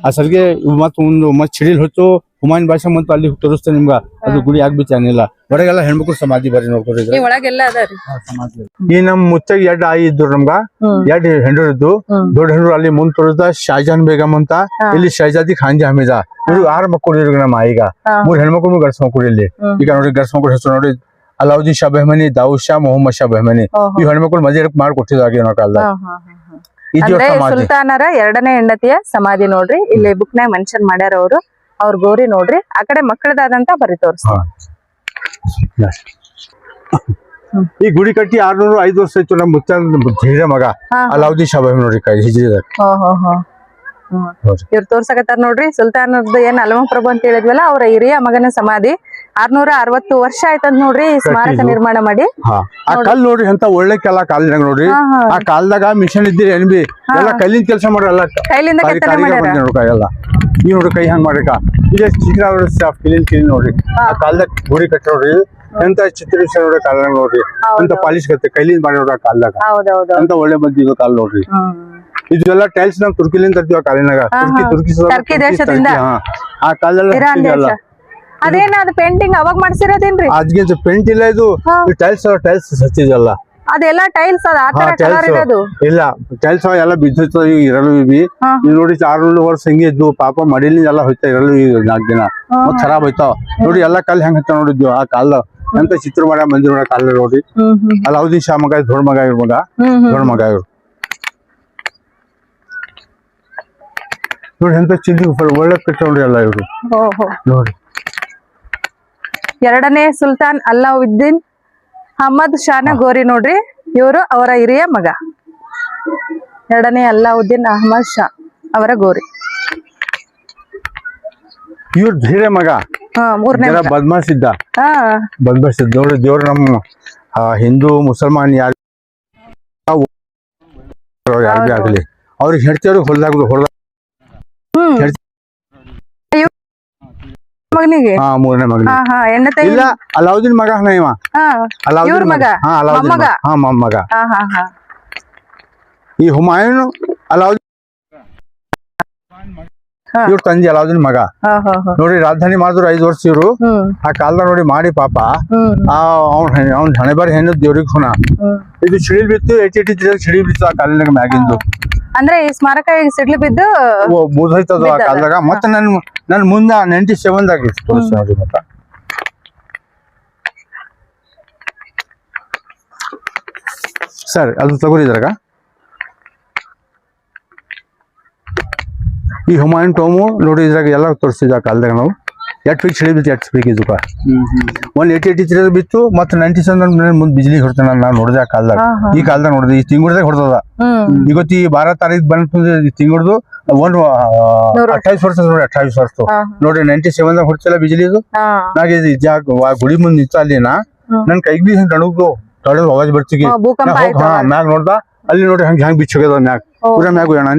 ಆ ಸರ್ಗೆ ಮತ್ ಚಿಡಿಲ್ ಹೊತ್ತು ಹುಮಾಯೂನ್ ಭಾಷೆ ಮತ್ತು ಅಲ್ಲಿ ತೋರಿಸ್ತೇನೆ ನಿಮ್ಗ. ಅದು ಗುಡಿ ಆಗ್ಬಿಚ್ಚ ಏನಿಲ್ಲ. ಹೊರಗೆಲ್ಲ ಹೆಣ್ಮಕ್ಳು ಸಮಾಧಿ ಬರೀ ನೋಡ್ಕೊಂಡಿದ್ರೆ. ಈ ನಮ್ ಮುಚ್ಚಾಗ 2 ಆಯಿ ಇದ್ರು ನಮ್ಗ, 2 ಹೆಂಡ್ರು ಇದ್ದು. ದೊಡ್ಡ ಹೆಂಡ್ರು ಅಲ್ಲಿ ಮುಂದ್ ತೋರಿಸ್ದ ಶಾಜಾನ್ ಬೇಗಂ ಅಂತ. ಇಲ್ಲಿ ಶಹಜಾದಿ ಖಾನ್ ಹಮೀದ. ಇವ್ರು 6 ಮಕ್ಕಳು ಇವ್ರಿಗೆ ನಮ್ಮ ಆಯಿಗ. 3 ಹೆಣ್ಮಕ್ಳು ಗರ್ಸ್ ಮಕ್ಕಳು ಇಲ್ಲಿ. ಈಗ ನೋಡಿ ಗರ್ಸ್ ಮಕ್ಕಳು ಹೆಸರು ನೋಡಿ, ಅಲಾವುದ್ದೀನ್ ಶಾ ಬೆಹಮನಿ, ದಾವೂದ್ ಶಾ, ಮೊಹಮ್ಮದ್ ಶಾ ಬೆಹಮನಿ. ಈ ಹೆಣ್ಮಕ್ಳು ಮದುವೆ ಮಾಡ್ಕೊಟ್ಟಿದ್ದಾಗ ಏನೋ ಕಾಲದಾಗ. ಸುಲ್ತಾನರ 2ನೇ ಹೆಂಡತಿಯ ಸಮಾಧಿ ನೋಡ್ರಿ. ಇಲ್ಲಿ ಬುಕ್ ನಾಗ ಮೆನ್ಷನ್ ಮಾಡ್ಯಾರ ಅವರು. ಅವ್ರ ಗೋರಿ ನೋಡ್ರಿ. ಆ ಕಡೆ ಮಕ್ಕಳದಾದಂತ ಬರೀ ತೋರಿಸ್ತಾರೆ. ಈ ಗುಡಿ ಕಟ್ಟಿ 605 ವರ್ಷ ಆಯ್ತು. ನಮ್ ಮುತ್ತ ಮಗ ಅಲಾವುದ್ದೀನ್ ಶಾ ಬೆಹಮನಿ ನೋಡ್ರಿ ಹಿಜ್ರಿದಾಗ. ಇವ್ರು ತೋರ್ಸಕತ್ತಾರ ನೋಡ್ರಿ. ಸುಲ್ತಾನದ ಏನ್ ಅಲ್ಲಮ ಪ್ರಭು ಅಂತ ಹೇಳಿದ್ವಲ್ಲ, ಅವ್ರ ಹಿರಿಯ ಮಗನ ಸಮಾಧಿ. 660 ವರ್ಷ ಆಯ್ತಂತ ನೋಡ್ರಿ ಸ್ಮಾರಕ ನಿರ್ಮಾಣ ಮಾಡಿ. ಆ ಕಲ್ ನೋಡ್ರಿ ಎಂತ ಒಳ್ಳೆ ಕೆಲ ಕಾಲಿನಾಗ ನೋಡ್ರಿ. ಆ ಕಾಲದಾಗ ಮಿಷನ್ ಇದ್ದೀರಿ ಎನ್ಬಿ ಎಲ್ಲ ಕಲ್ಲಿನ ಕೆಲಸ ಮಾಡ್ರಿ. ಎಲ್ಲ ಕೈಲಿಂದ ಎಲ್ಲ ಈ ನೋಡ್ರಿ ಕೈ ಹಂಗ್ ಮಾಡ್ರಿಕ. ಈಗ ಚಿತ್ರ ಕಿಲಿನ್ ನೋಡ್ರಿ. ಆ ಕಾಲದಾಗ ಗುಡಿ ಕಟ್ಟಿ ನೋಡ್ರಿ ಎಂತ ಚಿತ್ರ ನೋಡ್ರಿ ಕಾಲದಾಗ ನೋಡ್ರಿ. ಎಂತ ಪಾಲಿಶ್ ಕತ್ತೆ ಕೈಲಿಂದ ಮಾಡಿ ನೋಡ್ರಿ ಆ ಕಾಲದಾಗ. ಎಂತ ಒಳ್ಳೆ ಬಂದಿ ಕಾಲ್ ನೋಡ್ರಿ. ಇದೆಲ್ಲ ಟೈಲ್ಸ್ ನಾವು ತುರ್ಕಿಲಿಂದ ತರ್ತೀವಿ ಆ ಕಾಲಿನಾಗ ಟರ್ಕಿ ದೇಶದಿಂದ ಆ ಕಾಲದಲ್ಲಿ ಇರಾನ್ ದೇಶ. ಅದೇನ ಅದು ಪೇಂಟಿಂಗ್ ಅವಾಗ ಮಾಡ್ಸಿರೋದೇನ್ರಿ? ಅದ್ಗೆ ಪೇಂಟ್ ಇಲ್ಲ, ಇದು ಟೈಲ್ಸ್ ಹಚ್ಚಿದಲ್ಲ, ಅದೆಲ್ಲ ಟೈಲ್ಸ್ ಅದ ಆತರ ಕಲರ್ ಇರೋದು ಇಲ್ಲ. ಟೈಲ್ಸ್ ಎಲ್ಲ ಬಿದ್ದಿರ್ತದ ಇರಲು ಬಿ ಈಗ ನೋಡಿ 6 ವರ್ಷ ಹಿಂಗೆ ಇದ್ವು ಪಾಪ ಮಡಿಲಿಂದ ಎಲ್ಲ ಹೋಯ್ತಾ ಇರಲು 4 ದಿನ ಮತ್ ಖರಾಬ್ ಹೋಯ್ತಾವ ನೋಡಿ. ಎಲ್ಲಾ ಕಲ್ ಹೆಂಗ ಹತ್ತ ನೋಡಿದ್ವಿ ಆ ಕಾಲದ ಎಂತ ಚಿತ್ರ ಮಾಡ ಮಂದಿರ ನೋಡ ಕಾಲ ನೋಡಿ. ಅಲಾವುದ್ದೀನ್ ಶಾ ಮಗ ದೊಡ್ಡ ಮಗ ಇವ್ರ ಮಗ, ದೊಡ್ಡ ಮಗ ಇವ್ರು ನೋಡಿ. ಎಂತ ಚಿಂತೆ ಒಳ್ಳೆ ಕಟ್ಟ ನೋಡಿ ಎಲ್ಲ ಇವ್ರು ನೋಡಿ. ಎರಡನೇ ಸುಲ್ತಾನ್ ಅಲಾವುದ್ದೀನ್ ಅಹಮದ್ ಶಾನ ಗೋರಿ ನೋಡ್ರಿ, ಇವರು ಅವರ ಹಿರಿಯ ಮಗ. ಎರಡನೇ ಅಲಾವುದ್ದೀನ್ ಅಹಮದ್ ಶಾ ಅವರ ಗೋರಿ, ಇವ್ರ ಧೀರೆ ಮಗ. ಮೂರನೇ ಬದ್ಮಾಶ್ ಇದ್ದ, ಬದ್ಮಾಶ್ ಇದ್ದ ನೋಡಿ. ದೇವ್ರು ನಮ್ಮ ಹಿಂದೂ ಮುಸಲ್ಮಾನ್ ಯಾರು ಯಾರಿಗೂ ಆಗ್ಲಿ ಅವ್ರಿಗೆ ಹೆಡ್ತಿಯವ್ರಿಗೆ ಹೊಲ್ದಾಗ ಮಗನಿಗೆ ಮೂರನೇ ಮಗನಿಗೆ ಇಲ್ಲ ಅಲಾವುದ್ದೀನ್ ಮಗ ಹಣ ಇವ. ಅಲಾವುದ್ದೀನ್ ಮಗ, ಅಲಾವುದ್ದೀನ್ ಮೊಮ್ಮಗ. ಈ ಹುಮಾಯೂನ್ ಅಲಾವುದ್ದೀನ್ ಇವ್ರ ತಂದೆ ಅಲಾವುದ್ದೀನ್ ಮಗ ನೋಡಿ. ರಾಜಧಾನಿ ಮಾಡಿದ್ರು 5 ವರ್ಷ ಇವ್ರು. ಆ ಕಾಲದ ನೋಡಿ ಮಾಡಿ ಪಾಪ ಅವ್ನ ಹಣೆ ಬಾರಿ ಹೆಣ್ಣು ದೇವ್ರಿಗೆ ಹುಣ. ಇದು ಸಿಡಿಲ್ ಬಿತ್ತು, 883 ಸಿಡಿಲ್ ಬಿತ್ತು ಆ ಕಾಲಿನಾಗ ಮ್ಯಾಗಿಂದು. ಅಂದ್ರೆ ಈ ಸ್ಮಾರಕ ಈಗ ಸಿಡ್ಲು ಬಿದ್ದು ಬೂದೈತದ ಆ ಕಾಲದಾಗ. ಮತ್ತೆ ನನ್ ಮುಂದ 97ದಾಗ ತೋರಿಸ್ತೀನಿ ಮತ್ತ. ಸರ್ ಅದು ತಗೋರಿದ್ರಾಗ ಈ ಹುಮಾಯೂನ್ ಟೋಮು ನೋಡಿ. ಇದ್ರಾಗ ಎಲ್ಲ ತೋರಿಸ್ತಿದ್ವಿ ಆ ಕಾಲದಾಗ ನಾವು. 8 ಫೀಟ್ ಸಿಡಿ ಬಿತ್ತು, 8 ಫೀಟ್ ಇದಕ್ಕ 183 ಬಿತ್ತು. ಮತ್ತೆ 97 ಮುಂದ್ ಬಿಜ್ಲಿ ಹೊಡ್ತಾನ ನಾವ್ ನೋಡಿದೆ ಆ ಕಾಲದಾಗ. ಈ ಕಾಲದಾಗ ನೋಡಿದೆ, ಈ ತಿಂಗುಡ್ದಾಗ ಹೊಡ್ದದ. ಇವತ್ತು ಈ 12 ತಾರೀಕು ಬಂತು ತಿಂಗುಡ್ದು 28 ವರ್ಷ ನೋಡಿ. 28 ವರ್ಷ ನೋಡಿ 97ದಾಗ ಹೊಡ್ತಿಲ್ಲ ಬಿಜ್ಲಿದು. ನಾಗೆ ಗುಡಿ ಮುಂದ್ ನಿಂತ ಅಲ್ಲಿ ನನ್ ಕೈಗ್ ಬಿ ತಣುಗ್ದು ತಡದ್ ಅವಾಜ್ ಬರ್ತಿಗೆ ಮ್ಯಾಗ ನೋಡ್ದ. ಅಲ್ಲಿ ನೋಡಿ ಹೆಂಗ್ ಬಿಚ್ಚ ಹೋಗ್ಯದ ಮ್ಯಾಗ, ಪೂರಾ ಮ್ಯಾಗ ಹೋಗೋಣ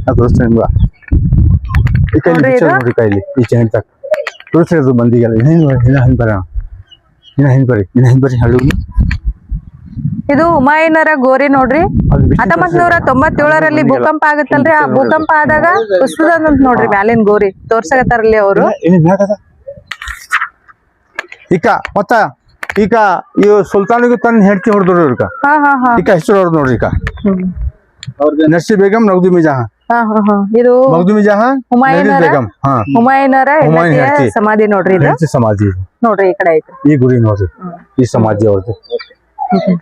ನಾ ತೋರಿಸ್ತೇನೆ ನಿಮ್ಗ. ಈ ಕೈಲಿ ಬಿಚ್ಚ ನೋಡಿ, ಕೈಲಿ ಈಚೆ ಹಿಂಗ್ ತಕ್ಕ ತೋರಿಸಿರೋದು ಮಂದಿಗೆಲ್ಲ. ಇನ್ನ ಹಿಂದ್ ಬರೋಣ, ಇನ್ನ ಹಿಂದ್ ಬರ್ರಿ ಹಳ್ಳಿ. ಇದು ಹುಮಾಯೂನರ ಗೋರಿ ನೋಡ್ರಿ. 1997ರಲ್ಲಿ ಭೂಕಂಪ ಆಗತ್ತಲ್ರಿ, ಆ ಭೂಕಂಪ ಆದಾಗ ಕುಸಿದಂತ ನೋಡ್ರಿ ಮ್ಯಾಲಿನ ಗೋರಿ ತೋರ್ಸಕತ್ತಾರಲ್ಲಿ ಅವರು. ಈಗ ಮತ್ತ ಈಗ ಇವ್ ಸುಲ್ತಾನಿಗೂ ತನ್ನ ಹೆಂಡತಿ ಹೊಡೆದ್ರು ಇವ್ರಕ. ಈಗ ಹೆಸರು ಹೊಡೆದ್ ನೋಡ್ರಿ. ಈಗ ನರ್ಸಿ ಬೇಗಂ ನಗ್ದುಮಿ ಜಹಾನ್. ಇದು ಮಗ್ದುಮಿ ಜಹಾನ್ ಬೇಗಂ ಹುಮಾಯೂನರ ಸಮಾಧಿ ನೋಡ್ರಿ. ಇದು ಸಮಾಧಿ ನೋಡ್ರಿ ಈ ಕಡೆ ಐತಿ ಈ ಗುಡಿ ನೋಡ್ರಿ. ಈ ಸಮಾಧಿ ಅವ್ರದ್ದು.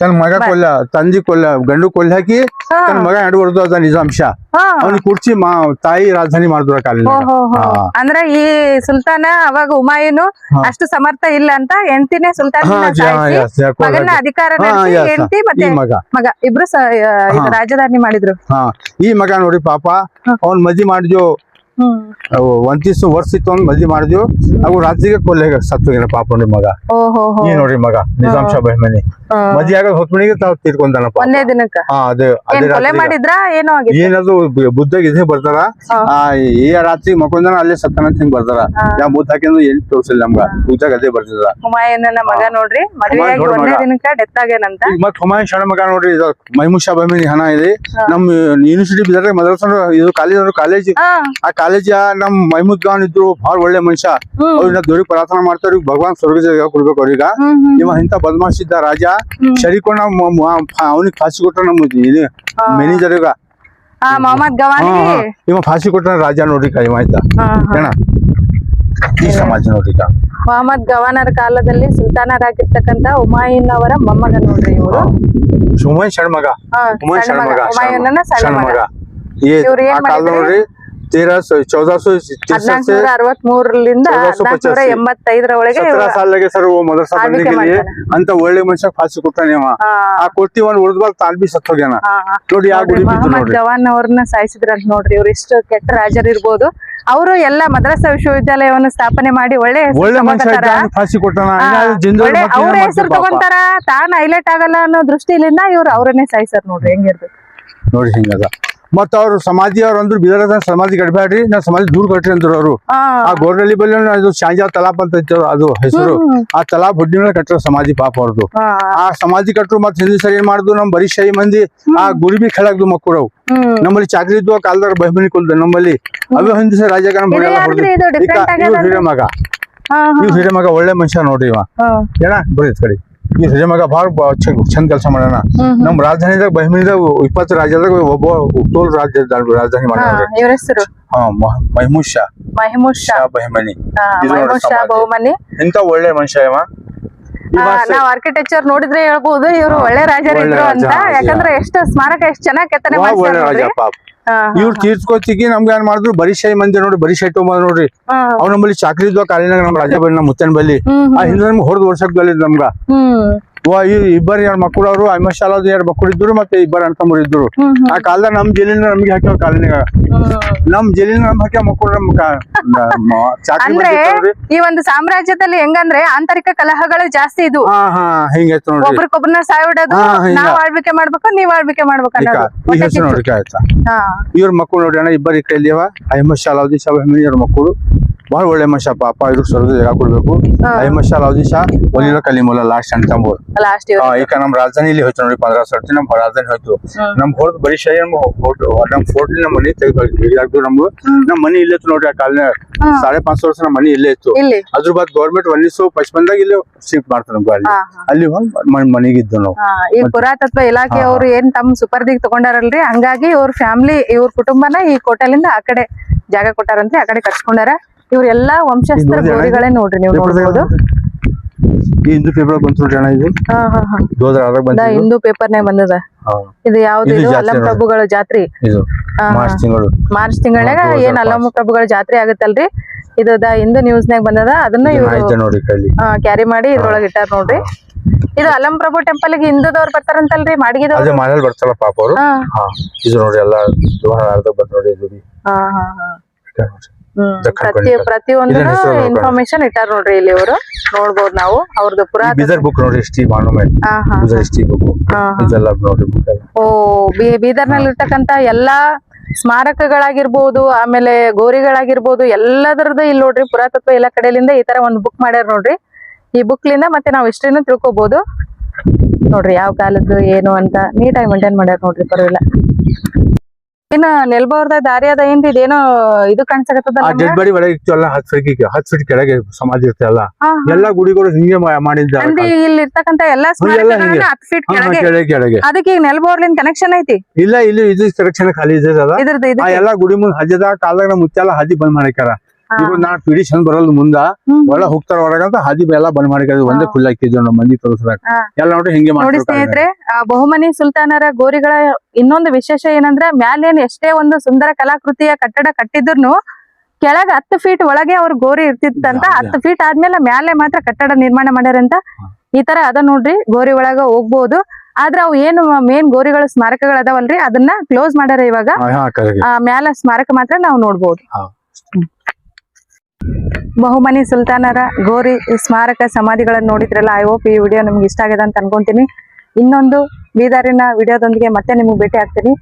ತನ್ನ ಮಗ ಕೊಲ್ಲ, ತಂದಿ ಕೊಲ್ಲ, ಗಂಡು ಕೊಲ್ಲ ಹಾಕಿ ತನ್ನ ಮಗ ನಡುವರ್ದು ಅದ ನಿಜಾಮ್ ಶಾ. ಅವ್ನಿಗೆ ಕುರ್ಚಿ ತಾಯಿ ರಾಜಧಾನಿ ಮಾಡಿದ್ರ ಕಾಲಿನ. ಅಂದ್ರೆ ಈ ಸುಲ್ತಾನ ಅವಾಗ ಹುಮಾಯೂನು ಅಷ್ಟು ಸಮರ್ಥ ಇಲ್ಲ ಅಂತ ಹೆಂಡತಿನೇ ಸುಲ್ತಾನ ಮಗನ ಅಧಿಕಾರ ಹೆಂಡತಿ ಮತ್ತೆ ಮಗ ಇಬ್ರು ರಾಜಧಾನಿ ಮಾಡಿದ್ರು. ಈ ಮಗ ನೋಡಿ ಪಾಪ ಅವ್ನ್ ಮದ್ವಿ ಮಾಡಿದ್ಯೋ 21 ವರ್ಷ ಇತ್ತು, ಅವ್ನ್ ಮದ್ವಿ ಮಾಡಿದ್ಯೋ. ಅವು ರಾಜ್ಯಕ್ಕೆ ಕೊಲ್ಲ ಸತ್ತೋಗಿನ ಪಾಪ ನೋಡಿ ಮಗ. ಈ ನೋಡ್ರಿ ಮಗ ನಿಜಾಮ್ ಶಾ ಬಹಮನಿ ಮದ್ವೆ ಆಗ ಹೊತ್ಮಣಿಗೆ ತಾವ್ ತೀರ್ಕೊಂಡನಪ್ಪ ಒಂದೇ ದಿನಕ್ಕ. ಕೊಲೆ ಮಾಡಿದ್ರ ಏನೋ ಏನದು ಬುದ್ಧಾಗ ಇದೇ ಬರ್ತಾರ. ಈ ರಾತ್ರಿ ಮಕ್ಕೊಂದನ ಅಲ್ಲೇ ಸತ್ತನಂತ ಹಿಂಗ್ ಬರ್ತಾರ. ಯಾವ ಮುದ್ದ ಹಾಕಿದ್ರು ಏನ್ ತೋರ್ಸಿಲ್ಲ ನಮ್ಗ, ಬುದ್ಧಾಗ ಅದೇ ಬರ್ತಿದ್ರ. ಹುಮಾಯೂನನ ಮಗ ನೋಡ್ರಿ ಮದ್ವೆಯಾಗಿ ಒಂದೇ ದಿನಕ್ಕ ಡೆತ್ ಆಗ್ಯಾನಂತ. ಮತ್ ಹುಮಾಯೂನ್ ಶಾ ಮಗ ನೋಡ್ರಿ ಮಹಮೂದ್ ಶಾ ಬಹಮನಿ ಹಣ ಇದೆ. ನಮ್ ಯೂನಿವರ್ಸಿಟಿ ಬಿದ್ರೆ ಮದ್ರಸ ಇದು ಕಾಲೇಜ್. ಆ ಕಾಲೇಜ್ ನಮ್ ಮಹಮೂದ್ ಖಾನ್ ಇದ್ರು, ಬಹಳ ಒಳ್ಳೆ ಮನುಷ್ಯ. ಅವ್ರನ್ನ ದೇವ್ರಿಗೆ ಪ್ರಾರ್ಥನಾ ಮಾಡ್ತಾರ, ಭಗವಾನ್ ಸ್ವರ್ಗ ಕೊಡ್ಬೇಕು ಅವ್ರೀಗ. ಇವ ಇಂತ ಬದಮಾಶ್ ಇದ್ದ ರಾಜ ಶರೀಕೊಂಡ ಅವನಿಗೆ ಫಾಸಿ ಕೊಟ್ಟ ನಮ್ಮ ಮ್ಯಾನೇಜರ್ ಮೊಹಮ್ಮದ್ ಗವಾನಿ. ಇವ ಫಾಸಿ ಕೊಟ್ಟ ರಾಜ ನೋಡ್ರಿ ಇವ ಆಯ್ತಾ ಏನ. ಈ ಸಮಾಜ ನೋಡ್ರಿ ಮೊಹಮ್ಮದ್ ಗವಾನರ ಕಾಲದಲ್ಲಿ ಸುಲ್ತಾನರಾಗಿರ್ತಕ್ಕಂತ ಹುಮಾಯೂನ್ ಅವರ ಮೊಮ್ಮಗ ನೋಡ್ರಿ ಇವರು. ಹುಮಾಯೂನ್ ಸಣ್ಣ ಮಗ, ಹುಮಾಯೂನನ ಸಣ್ಣ ಮಗ. ಇವ್ರು ಏನ್ ನೋಡ್ರಿ 1463ರಿಂದ 1485 ಸಾಲಿಗೆ ಸರ್ ಮದರ್ಸಾ ಅಂತ ಒಳ್ಳೆ ಮನುಷ್ಯ ಫಾಸಿ ಕೊಟ್ಟಾನೆ. ಆ ಕೊಟ್ಟಿ ಒಂದ್ ಉಳಿದ್ಬಾರ್ದು ತಾನ್ ಬಿ ಸತ್ ಹೋಗ್ಯಾನ ನೋಡಿ. ಆ ಗುಡಿ ಮೊಹಮ್ಮದ್ ಗವಾನ್ ಅವ್ರನ್ನ ಸಾಯಿಸಿದ್ರಂತ ನೋಡ್ರಿ. ಇವ್ರು ಇಷ್ಟು ಕೆಟ್ಟ ರಾಜರು ಇರ್ಬೋದು, ಅವರು ಎಲ್ಲ ಮದ್ರಸಾ ವಿಶ್ವವಿದ್ಯಾಲಯವನ್ನು ಸ್ಥಾಪನೆ ಮಾಡಿ ಒಳ್ಳೆ ಫಾಸಿ ಕೊಟ್ಟಾನ. ಅವ್ರ ಹೆಸರು ತಗೊಂತಾರ, ತಾನ್ ಹೈಲೈಟ್ ಆಗಲ್ಲ ಅನ್ನೋ ದೃಷ್ಟಿಯಿಂದ ಇವ್ರು ಅವ್ರನ್ನೇ ಸಾಯಿಸಾರ ನೋಡ್ರಿ. ಹೆಂಗಿರ್ತದೆ ನೋಡಿ ಹಿಂಗದ. ಮತ್ತ ಅವ್ರು ಸಮಾಧಿ ಅವ್ರು ಅಂದ್ರು ಬೀದರ್ ಸಮಾಧಿ ಕಟ್ಬೇಡ್ರಿ ನಾ ಸಮಾಧಿ ದೂರ ಕಟ್ರಿ ಅಂದ್ರು ಅವರು. ಆ ಗೋರ್ನಳ್ಳಿ ಬಲ್ಲಿ ಅದು ಶಾಂಜಾ ತಲಾಪ್ ಅಂತ ಇತ್ತು ಅದು ಹೆಸರು. ಆ ತಲಾಪ್ ಹುಡ್ಡಿ ಮೇಲೆ ಕಟ್ಟರು ಸಮಾಧಿ ಪಾಪ ಅವ್ರದ್ದು. ಆ ಸಮಾಧಿ ಕಟ್ಟರು ಮತ್ ಹಿಂದಿ ಸರಿ ಏನ್ ಮಾಡುದು ನಮ್ ಬರೀ ಶಾಹಿ ಮಂದಿ ಆ ಗುರಿ ಬಿ ಖಳಾಗ್ದು ಮಕ್ಕಳು ನಮ್ಮಲ್ಲಿ ಚಾಕ್ರಿ ಇದ್ವು ಕಾಲ್ದಾರ ಬಹಿಮನಿ ಕುಲ್ದ ನಮ್ಮಲ್ಲಿ ಅವು ಹಿಂದಿ ಸರಿ ರಾಜ ಹಿರೇಮಗ ಇವ್ ಹಿರೇಮಗ ಒಳ್ಳೆ ಮನುಷ್ಯ ನೋಡ್ರಿ ಇವ ಏನ ಬರೀ ಕಡೆ ಈ ಹಿರೇಮಗ ಭಾಳ ಚಂದ ಕೆಲಸ ಮಾಡ್ಯಾನ. ನಮ್ ರಾಜಧಾನಿದಾಗ ಬಹಿಮನಿದಾಗ 20 ರಾಜ್ಯದಾಗ ಒಬ್ಬ ಟೋಲ್ ರಾಜಧಾನಿ ಮಾಡ್ಯಾರ. ಮಹಮೂದ್ ಶಾ ಬಹಿಮನಿ ಇಂತ ಒಳ್ಳೆ ಮನುಷ್ಯ ಇವ. ನಾವ್ ಆರ್ಕಿಟೆಕ್ಚರ್ ನೋಡಿದ್ರೆ ಹೇಳ್ಬಹುದು ಇವ್ರು ಒಳ್ಳೆ ರಾಜರಿದ್ರು ಅಂತ. ಯಾಕಂದ್ರೆ ಎಷ್ಟು ಸ್ಮಾರಕ ಎಷ್ಟು ಚೆನ್ನಾಗಿ ಕೆತ್ತನೆ ಮಾಡ್ತಾರೆ. ಇವ್ರು ತೀರ್ಸ್ಕೋತಿಗೆ ನಮ್ಗೆ ಏನ್ ಮಾಡಿದ್ರು ಬರೀ ಶಾಹಿ ಮಂದಿ ನೋಡ್ರಿ ಬರೀ ಶಾಹಿ ತೊಗೊಂಬ ನೋಡ್ರಿ ಅವ್ರ ನಮ್ಮಲ್ಲಿ ಚಾಕ್ರಿ ಇದ್ವ ಕಾಲಿನಾಗ ನಮ್ ರಾಜ ಬಲ್ಲಿ ನಮ್ ಮುತ್ತನ್ ಬಲ್ಲಿ ಆ ಹಿಂದೆ ನಮ್ಗೆ ಹೊರದ್ ವರ್ಷಕ್ ಬಲ್ಲಿದ್ ನಮ್ಗ ಇಬ್ಬರು 2 ಮಕ್ಕಳು ಅವರು ಅಹಮದ್ ಶಾ 2 ಮಕ್ಕಳು ಇದ್ರು ಮತ್ತೆ 2 ಅಣ್ತಮ್ಮರು ಇದ್ರು. ಆ ಕಾಲದಾಗ ನಮ್ ಜೈಲಿನ ನಮ್ಗೆ ಹಾಕ್ಯಾವ ಕಾಲಿನಾಗ ನಮ್ ಜೈಲಿನ ನಮ್ ಹಾಕ್ಯಾವ ಮಕ್ಕಳು ನಮ್ ಚಾಕ್ರಿ. ಈ ಒಂದು ಸಾಮ್ರಾಜ್ಯದಲ್ಲಿ ಹೆಂಗಂದ್ರೆ ಆಂತರಿಕ ಕಲಹಗಳು ಜಾಸ್ತಿ ಇದು. ಹಿಂಗೈತ್ ನೋಡ್ರಿ ಒಬ್ರಿಗೊಬ್ರನ್ನ ಸಾಯ್ಬಿಡೋದು ನಾವ್ ಆಳ್ವಿಕೆ ಮಾಡ್ಬೇಕು ನೀವ್ ಆಳ್ವಿಕೆ ಮಾಡ್ಬೇಕು ಈ ಹೆಸರು ನೋಡ್ರಿ ಆಯ್ತಾ. ಇವ್ರ ಮಕ್ಕಳು ನೋಡ್ರಿ ಅಣ್ಣ ಇಬ್ಬರಿ ಕೈಲಿ ಅಹಮದ್ ಶಾ ಇವ್ರ ಮಕ್ಕಳು ಬಹಳ ಒಳ್ಳೆ ಮನುಷ್ಯ ಪಾಪ ಇವ್ರು ಸ್ವರ್ಗ ಜಾಗ ಕೊಡ್ಬೇಕು. ಅಹಮದ್ ಶಾ ಒಲಿಲ ಕಲಿಮುಲ್ಲ ಲಾಸ್ಟ್ ಅಣ್ಣ ತಮ್ಮರು ಈಗ ನಮ್ ರಾಜಧಾನಿಲಿ ಹೋಯ್ತು ನೋಡಿ 15 ಸರ್ತಿ ನಮ್ ರಾಜಧಾನಿ ಹೋಯ್ತು. ನಮ್ ಹೊರದ್ ಬರೀ ಶಾಹಿ ನಮ್ ಫೋರ್ಟ್ ನಮ್ ಮನಿ ತೆಗೆದು ನಮ್ ಮನಿ ಇಲ್ಲೇ ಇತ್ತು ನೋಡ್ರಿ. ಆ ಕಾಲನ 550 ವರ್ಷ ನಮ್ ಮನಿ ಇಲ್ಲೇ ಇತ್ತು. ಅದ್ರ ಬಾದ್ ಗೌರ್ಮೆಂಟ್ 1955 ಇಲ್ಲಿ ಶಿಫ್ಟ್ ಮಾಡ್ತಾರೆ ನಮ್ಗೆ ಅಲ್ಲಿ ಹೋಗಿ ಮನಿಗಿದ್ದು ನಾವು. ಈ ಪುರಾತತ್ವ ಇಲಾಖೆಯವರು ಏನ್ ತಮ್ಮ ಸುಪರ್ದಿಗೆ ತಗೊಂಡಾರಲ್ರಿ ಹಂಗಾಗಿ ಇವ್ರ ಫ್ಯಾಮಿಲಿ ಇವ್ರ ಕುಟುಂಬನ ಈ ಕೋಟಲಿಂದ ಆ ಕಡೆ ಜಾಗ ಕೊಟ್ಟಾರಂತೆ ಆ ಕಡೆ ಕಟ್ಸ್ಕೊಂಡಾರ. ಇವ್ರೆಲ್ಲಾ ವಂಶಸ್ಥರ ಗೋರಿಗಳೇ ನೋಡ್ರಿ ನೀವು ನೋಡ್ಬೋದು. ಹಿಂದೂ ಪೇಪರ್ ಬಂತು ನೋಡ್ರಿ ಅಣ್ಣ ಇದು 2006 ಬಂದ ಹಿಂದೂ ಪೇಪರ್ನೇ ಬಂದದ. ಇದು ಯಾವ್ದು ಇದು ಅಲ್ಲಂ ಪ್ರಭುಗಳ ಜಾತ್ರೆ ಮಾರ್ಚ್ ತಿಂಗಳಾಗ ಏನ್ ಅಲ್ಲಂ ಪ್ರಭುಗಳ ಜಾತ್ರೆ ಆಗತ್ತಲ್ರಿ ಇದು ಹಿಂದೂ ನ್ಯೂಸ್ನಾಗ ಬಂದದ. ಅದನ್ನ ಇವ್ರು ಕ್ಯಾರಿ ಮಾಡಿ ಇದ್ರೊಳಗ ಇಟ್ಟಾರ ನೋಡ್ರಿ. ಇದು ಅಲ್ಲಂ ಪ್ರಭು ಟೆಂಪಲ್ ಗೆ ಹಿಂದೂದವ್ರು ಬರ್ತಾರಂತಲ್ರಿ ಮಾಡಿಗಿದವ್ರು ಮನೇಲಿ ಬರ್ತಾರ ಪಾಪ ಅವರು. ಇದು ನೋಡ್ರಿ ಎಲ್ಲ 2006 ಬಂದ್ ನೋಡಿ ಇದು ಪ್ರತಿಯೊಂದು ಇನ್ಫಾರ್ಮೇಶನ್ ಇಟ್ಟಾರ ನೋಡ್ರಿ ಇಲ್ಲಿ ಇವರು ನೋಡ್ಬೋದು ನಾವು ಅವ್ರದ್ದು ಬೀದರ್ ಬುಕ್ ನೋಡ್ರಿ ಹಿಸ್ಟ್ರಿ ಮಾನ್ಯುಮೆಂಟ್ ಹಿಸ್ಟ್ರಿ ಬುಕ್ ಇದೆಲ್ಲ ನೋಡ್ರಿ. ಓ ಬೀದರ್ ನಲ್ಲಿ ಇರ್ತಕ್ಕಂತ ಎಲ್ಲಾ ಸ್ಮಾರಕಗಳಾಗಿರ್ಬೋದು ಆಮೇಲೆ ಗೋರಿಗಳಾಗಿರ್ಬೋದು ಎಲ್ಲದರದ್ದು ಇಲ್ಲಿ ನೋಡ್ರಿ ಪುರಾತತ್ವ ಎಲ್ಲ ಕಡೆಯಿಂದ ಈ ತರ ಒಂದು ಬುಕ್ ಮಾಡ್ಯಾರ ನೋಡ್ರಿ. ಈ ಬುಕ್ ಲಿಂದ ಮತ್ತೆ ನಾವು ಹಿಸ್ಟ್ರಿನೂ ತಿಳ್ಕೊಬಹುದು ನೋಡ್ರಿ ಯಾವ ಕಾಲದ್ದು ಏನು ಅಂತ ನೀಟಾಗಿ ಮೇಂಟೈನ್ ಮಾಡ್ಯಾರ ನೋಡ್ರಿ ಪರವಾಗಿಲ್ಲ. ಇನ್ನ ನೆಲ್ಬಾವ್ರದ ದಾರಿ ಅದ ಏನ್ರಿ ಇದೇನೋ ಇದು ಕಾಣಿಸಕತ್ತದ ಡೆಡ್ ಬಾಡಿ ಒಳಗೆ ಇತ್ತು 10 ಫೀಟ್ ಕೆಳಗೆ ಸಮಾಧಿ ಇರ್ತಲ್ಲ ಎಲ್ಲಾ ಗುಡಿಗಳು ಹಿಂಗೆ ಮಾಡಿದ್ದಾರೆ. ಇಲ್ಲಿ ಇರ್ತಕ್ಕಂತ ಎಲ್ಲಾ 10 ಫೀಟ್ ಕೆಳಗೆ ಅದಕ್ಕೆ ಈಗ ನೆಲ್ಬಾವ್ರಲಿಂದ ಕನೆಕ್ಷನ್ ಐತಿ ಇಲ್ಲ ಇಲ್ಲಿ ಇದು ಕನೆಕ್ಷನ್ ಖಾಲಿ ಇದೆ ಎಲ್ಲಾ ಗುಡಿ ಮುಂದ್ ಹಜ್ಜದ ಕಾಲದಾಗ ಮುತ್ತೆಲ್ಲ ಹಾದಿ ಬಂದ್ ಮಾಡಿಕ್ಯಾರ. ಈಗ ನಾ ಪಿಡಿ ಚಂದ ಬರಲ್ ಮುಂದ ಒಳ ಹೋಗ್ತಾರ ಹೊರಗಂತ ಹಾದಿ ಎಲ್ಲ ಬಂದ್ ಮಾಡಿಕ್ಯಾರ. ಒಂದೇ ಫುಲ್ ಹಾಕಿದ್ವಿ ನಮ್ಮ ಮಂದಿ ತೋರಿಸ್ದಾಗ ಎಲ್ಲ ನೋಡ್ರಿ ಹಿಂಗೆ ನೋಡಿ ಸ್ನೇಹಿತರೆ. ಬಹುಮನಿ ಸುಲ್ತಾನರ ಗೋರಿಗಳ ಇನ್ನೊಂದು ವಿಶೇಷ ಏನಂದ್ರೆ ಮ್ಯಾಲೇನ್ ಎಷ್ಟೇ ಒಂದು ಸುಂದರ ಕಲಾಕೃತಿಯ ಕಟ್ಟಡ ಕಟ್ಟಿದ್ರು ಕೆಳಗ 10 ಫೀಟ್ ಒಳಗೆ ಅವ್ರ ಗೋರಿ ಇರ್ತಿತ್ತಂತ. 10 ಫೀಟ್ ಆದ್ಮೇಲೆ ಮ್ಯಾಲೆ ಮಾತ್ರ ಕಟ್ಟಡ ನಿರ್ಮಾಣ ಮಾಡ್ಯಾರಂತ. ಈ ತರ ಅದ ನೋಡ್ರಿ ಗೋರಿ ಒಳಗ ಹೋಗ್ಬೋದು. ಆದ್ರ ಅವು ಏನು ಮೇನ್ ಗೋರಿಗಳ ಸ್ಮಾರಕಗಳು ಅದಾವಲ್ರಿ ಅದನ್ನ ಕ್ಲೋಸ್ ಮಾಡ್ಯಾರ ಇವಾಗ. ಮ್ಯಾಲ ಸ್ಮಾರಕ ಮಾತ್ರ ನಾವು ನೋಡ್ಬೋದು. ಬಹುಮನಿ ಸುಲ್ತಾನರ ಗೋರಿ ಸ್ಮಾರಕ ಸಮಾಧಿಗಳನ್ನ ನೋಡಿದ್ರಲ್ಲ. ಐ ಹೋಪ್ ಈ ವಿಡಿಯೋ ನಿಮ್ಗೆ ಇಷ್ಟ ಆಗಿದೆ ಅಂತ ಅನ್ಕೊಂತೀನಿ. ಇನ್ನೊಂದು ಬೀದರಿನ ವಿಡಿಯೋದೊಂದಿಗೆ ಮತ್ತೆ ನಿಮ್ಗೆ ಭೇಟಿ ಆಗ್ತೀನಿ.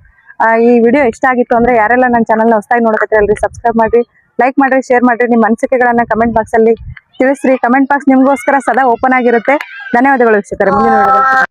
ಈ ವಿಡಿಯೋ ಇಷ್ಟ ಆಗಿತ್ತು ಅಂದ್ರೆ ಯಾರೆಲ್ಲ ನನ್ನ ಚಾನಲ್ನ ಹೊಸದಾಗಿ ನೋಡಕತ್ತೀರಲ್ರಿ ಸಬ್ಸ್ಕ್ರೈಬ್ ಮಾಡ್ರಿ, ಲೈಕ್ ಮಾಡ್ರಿ, ಶೇರ್ ಮಾಡ್ರಿ. ನಿಮ್ಮ ಅನಿಸಿಕೆಗಳನ್ನ ಕಮೆಂಟ್ ಬಾಕ್ಸ್ ಅಲ್ಲಿ ತಿಳಿಸ್ರಿ. ಕಮೆಂಟ್ ಬಾಕ್ಸ್ ನಿಮ್ಗೋಸ್ಕರ ಸದಾ ಓಪನ್ ಆಗಿರುತ್ತೆ. ಧನ್ಯವಾದಗಳು ವೀಕ್ಷಕರೇ. ಮುಂದಿನ ವಿಡಿಯೋದಲ್ಲಿ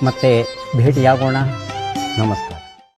ಮತ್ತೆ ಭೇಟಿಯಾಗೋಣ. ನಮಸ್ಕಾರ.